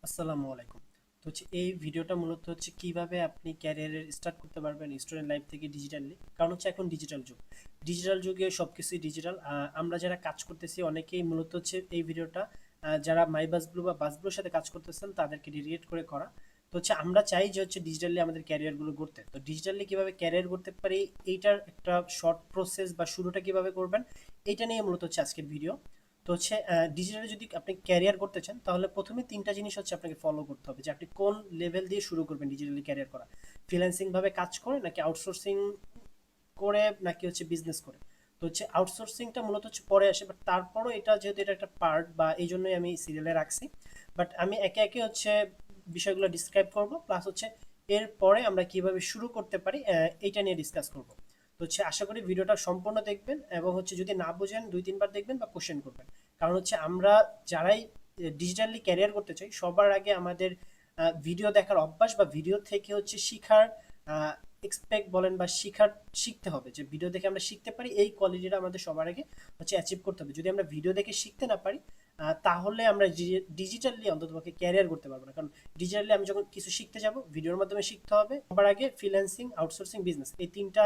আসসালামু আলাইকুম। তো এই ভিডিওটা মূলত কিভাবে আপনি ক্যারিয়ারের স্টার্ট করতে পারবেন স্টুডেন্ট লাইফ থেকে ডিজিটালি। কারণ এখন ডিজিটাল যুগ। ডিজিটাল যুগে সবকিছুই ডিজিটাল। আমরা যারা কাজ করতেছি অনেকেই মূলত এই ভিডিওটা যারা মাই বাসব্লু বা বাসব্লুর সাথে কাজ করতেছেন তাদেরকে রিলেট করে করা। তো আমরা চাই যে ডিজিটালি আমাদের ক্যারিয়ারগুলো গড়তে। তো ডিজিটালি কিভাবে ক্যারিয়ার করতে পারি, এইটার একটা শর্ট প্রসেস বা শুরুটা কিভাবে করবেন, এইটা নিয়ে মূলত আজকের ভিডিও। তো ডিজিটালে যদি আপনি ক্যারিয়ার করতে চান তাহলে প্রথমে তিনটা জিনিস আপনাকে ফলো করতে হবে যে আপনি কোন লেভেল দিয়ে শুরু করবেন ডিজিটালি ক্যারিয়ার করা। ফ্রিল্যান্সিং ভাবে কাজ করে নাকি আউটসোর্সিং করে নাকি বিজনেস করে। তো আউটসোর্সিংটা মূলত পরে আসে, বাট তারপরও এটা যেহেতু এটা একটা পার্ট বা এই জন্যই আমি সিরিয়ালে রাখছি। বাট আমি একে একে বিষয়গুলো ডিসক্রাইব করব, প্লাস এরপরে আমরা কিভাবে শুরু করতে পারি এইটা নিয়ে ডিসকাস করব। তো আশা করি ভিডিওটা সম্পূর্ণ দেখবেন এবং যদি না বুঝেন 2-3 বার দেখবেন বা কোশ্চেন করবেন। কারণ আমরা যারাই ডিজিটালি ক্যারিয়ার করতে চাই সবার আগে আমাদের ভিডিও দেখার অভ্যাস বা ভিডিও থেকে শিখার এক্সপেক্ট বলেন বা শিখতে হবে, যে ভিডিও দেখে আমরা শিখতে পারি এই কোয়ালিটিটা আমাদের সবার আগে অ্যাচিভ করতে হবে। যদি আমরা ভিডিও দেখে শিখতে না পারি তাহলে আমরা ডিজিটালি অন্ততপক্ষে ক্যারিয়ার করতে পারবো না। কারণ ডিজিটালি আমি যখন কিছু শিখতে যাব ভিডিওর মাধ্যমে শিখতে হবে। সবার আগে ফ্রিল্যান্সিং, আউটসোর্সিং, বিজনেস এই তিনটা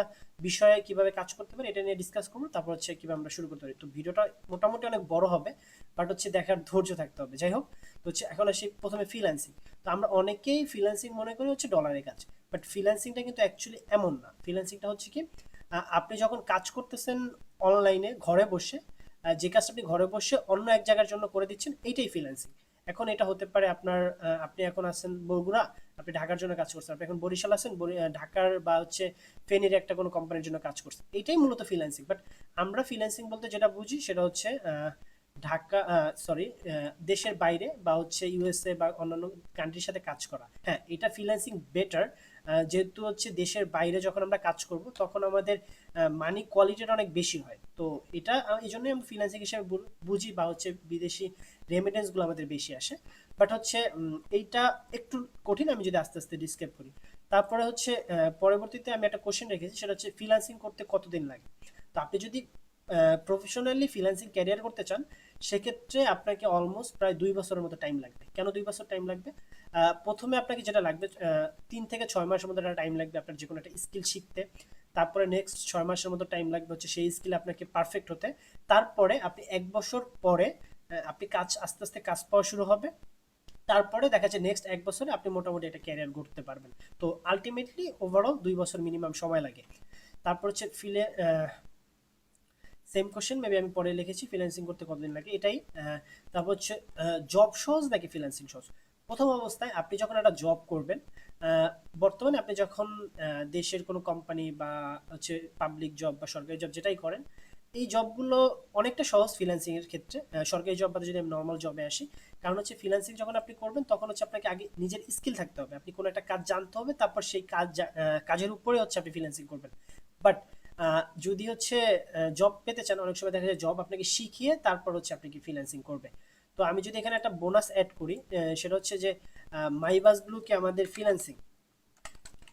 বিষয়ে কিভাবে কাজ করতে পারি এটা নিয়ে ডিসকাস করবো। তারপর কিভাবে আমরা শুরু করতে পারি। তো ভিডিওটা মোটামুটি অনেক বড় হবে, বাট দেখার ধৈর্য থাকতে হবে। যাই হোক, তো এখন আসি প্রথমে ফ্রিল্যান্সিং। তো আমরা অনেকেই ফ্রিল্যান্সিং মনে করি ডলারের কাজ, বাট ফ্রিল্যান্সিংটা কিন্তু অ্যাকচুয়ালি এমন না। ফ্রিল্যান্সিংটা কি আপনি যখন কাজ করতেছেন অনলাইনে ঘরে বসে, যে কাজটা আপনি ঘরে বসে অন্য এক জায়গার জন্য করে দিচ্ছেন, এইটাই ফ্রিল্যান্সিং। এখন এটা হতে পারে আপনার আপনি এখন আছেন বগুড়া, আপনি ঢাকার জন্য কাজ করছেন। আপনি এখন বরিশাল আছেন, ঢাকার বা ফেনীর একটা কোনো কোম্পানির জন্য কাজ করছেন। এইটাই মূলত ফ্রিল্যান্সিং। বাট আমরা ফ্রিল্যান্সিং বলতে যেটা বুঝি সেটা ঢাকা, সরি, দেশের বাইরে বা ইউএসএ বা অন্যান্য কান্ট্রির সাথে কাজ করা। হ্যাঁ, এটা ফ্রিল্যান্সিং বেটার, যেহেতু দেশের বাইরে যখন আমরা কাজ করব তখন আমাদের মানি কোয়ালিটিটা অনেক বেশি হয়। তো এটা এই জন্যই আমরা ফ্রিল্যান্সিং হিসেবে বুঝি বা বিদেশি রেমিটেন্সগুলো আমাদের বেশি আসে। বাট এইটা একটু কঠিন, আমি যদি আস্তে আস্তে ডিসক্রাইব করি। তারপরে পরবর্তীতে আমি একটা কোশ্চেন রেখেছি, সেটা ফ্রিল্যান্সিং করতে কতদিন লাগে। তো আপনি যদি প্রফেশনালি ফ্রিল্যান্সিং ক্যারিয়ার করতে চান সেক্ষেত্রে আপনাকে অলমোস্ট প্রায় 2 বছরের মতো টাইম লাগবে। কেন 2 বছর টাইম লাগবে? প্রথমে আপনাকে যেটা লাগবে 3 থেকে 6 মাসের মতো একটা টাইম লাগবে আপনার যে কোনো একটা স্কিল শিখতে। তারপরে নেক্সট 6 মাসের মতো টাইম লাগবে সেই স্কিল আপনাকে পারফেক্ট হতে। তারপরে আপনি 1 বছর পরে আপনি আস্তে আস্তে কাজ পাওয়া শুরু হবে। তারপরে দেখা যাচ্ছে নেক্সট 1 বছরে আপনি মোটামুটি একটা ক্যারিয়ার গড়তে পারবেন। তো আলটিমেটলি ওভারঅল 2 বছর মিনিমাম সময় লাগে। তারপর সেম কোশ্চেন মেবি আমি পরে লিখেছি, ফ্রিল্যান্সিং করতে কতদিন লাগে এটাই। তারপর জব সহজ নাকি ফ্রিল্যান্সিং সহজ। প্রথম অবস্থায় আপনি যখন একটা জব করবেন, বর্তমানে আপনি যখন দেশের কোনো কোম্পানি বা পাবলিক জব বা সরকারি জব যেটাই করেন, এই জবগুলো অনেকটা সহজ ফ্রিল্যান্সিং এর ক্ষেত্রে। সরকারি জব বাদে যদি আমি নর্মাল জবে আসি, কারণ ফ্রিল্যান্সিং যখন আপনি করবেন তখন আপনাকে আগে নিজের স্কিল থাকতে হবে। আপনি কোনো একটা কাজ জানতে হবে, তারপর সেই কাজের উপরে আপনি ফ্রিল্যান্সিং করবেন। বাট যদি জব পেতে চান, অনেক সময় দেখা যায় জব আপনাকে শিখিয়ে তারপর আপনি কি ফ্রিল্যান্সিং করবে। তো আমি যদি এখানে একটা বোনাস অ্যাড করি, সেটা যে মাইবাস ব্লু কি আমাদের ফ্রিল্যান্সিং।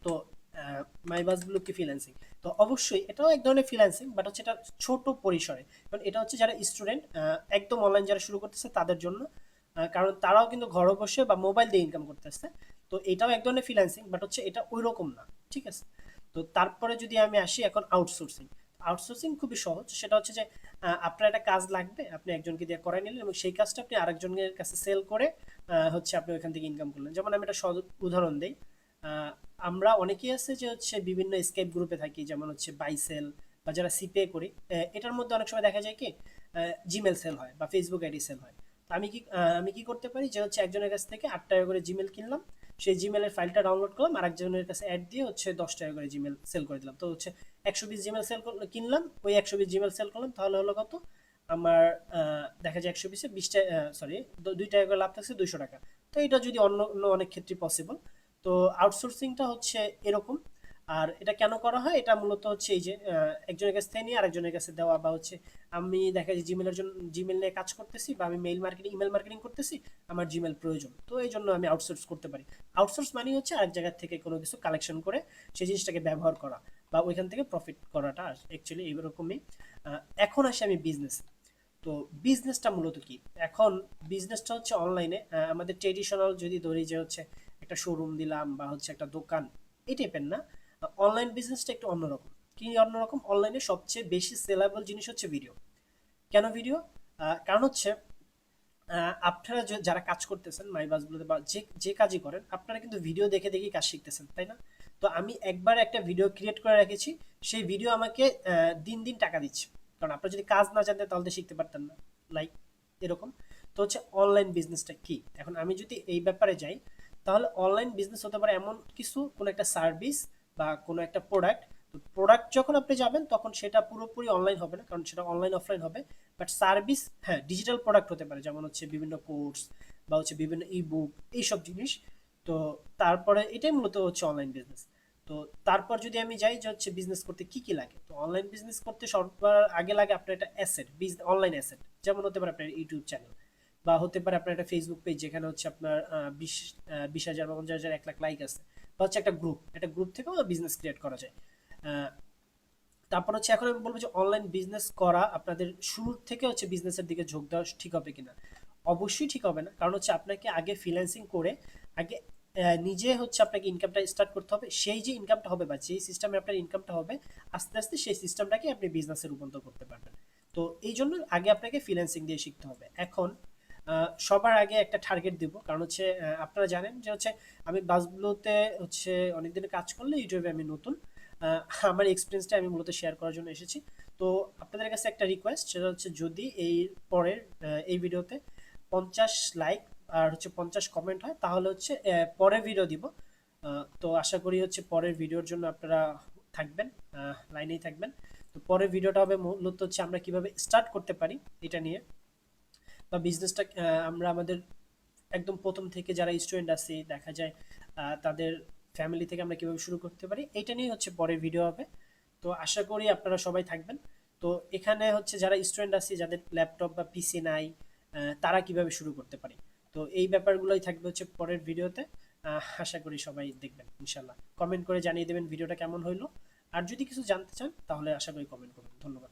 তো মাইবাস ব্লু কি ফ্রিল্যান্সিং। তো অবশ্যই এটাও এক ধরনের ফ্রিল্যান্সিং, বাট এটা ছোট পরিসরে। কারণ এটা যারা স্টুডেন্ট একদম অনলাইন যারা শুরু করতেছে তাদের জন্য। কারণ তারাও কিন্তু ঘরে বসে বা মোবাইল দিয়ে ইনকাম করতেছে। তো এটাও এক ধরনের ফ্রিল্যান্সিং, বাট এটা ওই রকম না। ঠিক আছে। তো তারপরে যদি আমি আসি এখন আউটসোর্সিং। আউটসোর্সিং খুবই সহজ। সেটা যে আপনার একটা কাজ লাগবে, আপনি একজনকে দিয়ে করাই নিলেন এবং সেই কাজটা আপনি আরেকজনের কাছে সেল করে আপনি ওইখান থেকে ইনকাম করলেন। যেমন আমি একটা সহজ উদাহরণ দিই। আহ, আমরা অনেকেই আছে যে বিভিন্ন স্কেপ গ্রুপে থাকি, যেমন বাইসেল বা যারা সিপে করি। এটার মধ্যে অনেক সময় দেখা যায় কি জিমেল সেল হয় বা ফেসবুক আইডি সেল হয়। তো আমি কি করতে পারি যে একজনের কাছ থেকে 8 টাকা করে জিমেল কিনলাম, সেই জিমেলের ফাইলটা ডাউনলোড করলাম, আর একজনের কাছে অ্যাড দিয়ে 10 টাকা করে জিমেল সেল করে দিলাম। তো 120 জিমেল সেল কিনলাম, ওই 120 জিমেল সেল করলাম, তাহলে হলো কত আমার দেখা যায় 120-এ 20 টাকা, সরি 2 টাকা করে লাভ থাকছে 200 টাকা। তো এটা যদি অন্য অন্য অনেক ক্ষেত্রে পসিবল। তো আউটসোর্সিংটা এরকম। আর এটা কেন করা হয়, এটা মূলত এই যে একজনের কাছ থেকে নিয়ে আরেকজনের কাছে দেওয়া, বা আমি দেখা যায় জিমেলের জন্য জিমেল নিয়ে কাজ করতেছি বা আমি ইমেল মার্কেটিং করতেছি, আমার জিমেল প্রয়োজন, তো এই জন্য আমি আউটসোর্স করতে পারি। আউটসোর্স মানে আরেক জায়গা থেকে কোনো কিছু কালেকশন করে সেই জিনিসটাকে ব্যবহার করা বা ওইখান থেকে প্রফিট করাটা অ্যাকচুয়ালি এইরকমই। এখন আসি আমি বিজনেস। তো বিজনেসটা মূলত কি? এখন বিজনেসটা হচ্ছে অনলাইনে, আমাদের ট্রেডিশনাল যদি ধরি যে হচ্ছে একটা শোরুম দিলাম বা হচ্ছে একটা দোকান, এই টাইপের না। অনলাইন বিজনেসটা একটু অন্যরকম। কি অন্যরকম? অনলাইনে সবচেয়ে বেশি সেলেবল জিনিস হচ্ছে ভিডিও। কেন ভিডিও? কারণ হচ্ছে আপনারা যারা কাজ করতেছেন মাইবাসগুলোতে বা যে যে কাজই করেন, আপনারা কিন্তু ভিডিও দেখে দেখেই কাজ শিখতেছেন, তাই না? তো আমি একবার একটা ভিডিও ক্রিয়েট করে রেখেছি, সেই ভিডিও আমাকে দিন দিন টাকা দিচ্ছে। কারণ আপনারা যদি কাজ না জানতেন তাহলে তো শিখতে পারতেন না, লাইক এরকম। তো হচ্ছে অনলাইন বিজনেসটা কি? এখন আমি যদি এই ব্যাপারে যাই, তাহলে অনলাইন বিজনেস হতে পারে এমন কিছু, কোনো একটা সার্ভিস বা কোনো একটা প্রোডাক্ট। তো প্রোডাক্ট যখন আপনি যাবেন তখন সেটা পুরোপুরি অনলাইন হবে না, কারণ সেটা অনলাইন অফলাইন হবে। বাট সার্ভিস, হ্যাঁ, ডিজিটাল প্রোডাক্ট হতে পারে, যেমন হচ্ছে বিভিন্ন কোর্স বা হচ্ছে বিভিন্ন ই বুক, এইসব জিনিস। তো তারপরে এটাই মূলত হচ্ছে অনলাইন বিজনেস। তো তারপর যদি আমি যাই যে হচ্ছে বিজনেস করতে কি কি লাগে, তো অনলাইন বিজনেস করতে সবার আগে লাগে আপনার একটা অ্যাসেট, অনলাইন অ্যাসেট। যেমন হতে পারে আপনার ইউটিউব চ্যানেল, বা হতে পারে আপনার একটা ফেসবুক পেজ যেখানে হচ্ছে আপনার 20,000 বা 50,000 1 লাখ লাইক আছে, বা হচ্ছে একটা গ্রুপ থেকেও বিজনেস ক্রিয়েট করা যায়। আহ, তারপর হচ্ছে এখন আমি বলবো যে অনলাইন বিজনেস করা আপনাদের শুরুর থেকে হচ্ছে বিজনেসের দিকে ঝোঁক দেওয়া ঠিক হবে কিনা। অবশ্যই ঠিক হবে না, কারণ হচ্ছে আপনাকে আগে ফ্রিল্যান্সিং করে আগে নিজে হচ্ছে আপনাকে ইনকামটা স্টার্ট করতে হবে। সেই যে ইনকামটা হবে বা যেই সিস্টেমে আপনার ইনকামটা হবে, আস্তে আস্তে সেই সিস্টেমটাকে আপনি বিজনেসে রূপান্তর করতে পারবেন। তো এই জন্য আগে আপনাকে ফ্রিল্যান্সিং দিয়ে শিখতে হবে। এখন সবার আগে একটা টার্গেট দিব, কারণ হচ্ছে আপনারা জানেন যে হচ্ছে আমি বাসগুলোতে হচ্ছে অনেকদিন কাজ করলে ইউটিউবে আমি নতুন, আহ, আমার এক্সপিরিয়েন্সটা আমি মূলত শেয়ার করার জন্য এসেছি। তো আপনাদের কাছে একটা রিকোয়েস্ট, সেটা হচ্ছে যদি এই পরের এই ভিডিওতে 50 লাইক আর হচ্ছে 50 কমেন্ট হয়, তাহলে হচ্ছে পরের ভিডিও দিব। তো আশা করি হচ্ছে পরের ভিডিওর জন্য আপনারা থাকবেন, লাইনেই থাকবেন। তো পরের ভিডিওটা হবে মূলত হচ্ছে আমরা কিভাবে স্টার্ট করতে পারি এটা নিয়ে, বা বিজনেসটা আমরা আমাদের একদম প্রথম থেকে যারা স্টুডেন্ট আছে দেখা যায় তাদের ফ্যামিলি থেকে আমরা কিভাবে শুরু করতে পারি, এটা নিয়ে হচ্ছে পরের ভিডিও হবে। তো আশা করি আপনারা সবাই থাকবেন। তো এখানে হচ্ছে যারা স্টুডেন্ট আছে যাদের ল্যাপটপ বা পিসি নাই, তারা কিভাবে শুরু করতে পারে, তো এই ব্যাপারগুলোই থাকবে হচ্ছে পরের ভিডিওতে। আশা করি সবাই দেখবেন ইনশাল্লাহ। কমেন্ট করে জানিয়ে দেবেন ভিডিওটা কেমন হইলো। আর যদি কিছু জানতে চান তাহলে আশা করি কমেন্ট করবেন। ধন্যবাদ।